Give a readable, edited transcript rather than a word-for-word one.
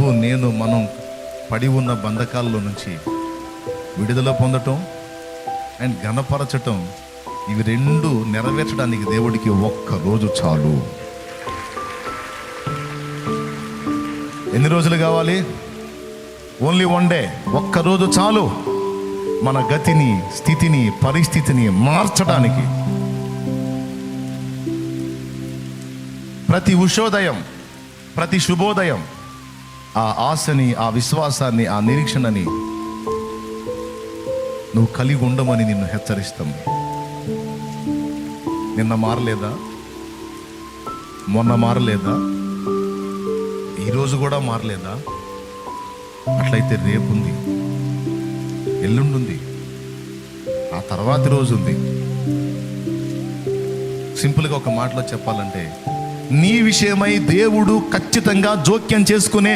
మనం పడి ఉన్న బంధకాల్లో నుంచి విడుదల పొందటం అండ్ ఘనపరచటం, ఇవి రెండు నెరవేర్చడానికి దేవుడికి ఒక్క రోజు చాలు. ఎన్ని రోజులు కావాలి? Only one day. ఒక్కరోజు చాలు మన గతిని, స్థితిని, పరిస్థితిని మార్చడానికి. ప్రతి ఉషోదయం, ప్రతి శుభోదయం ఆ ఆశని, ఆ విశ్వాసాన్ని, ఆ నిరీక్షణని నువ్వు కలిగి ఉండమని నిన్ను హెచ్చరిస్తాము. నిన్న మారలేదా? మొన్న మారలేదా? ఈరోజు కూడా మారలేదా? అట్లయితే రేపుంది, ఎల్లుండుంది, ఆ తర్వాతి రోజు ఉంది. సింపుల్గా ఒక మాటలో చెప్పాలంటే, నీ విషయమై దేవుడు ఖచ్చితంగా జోక్యం చేసుకునే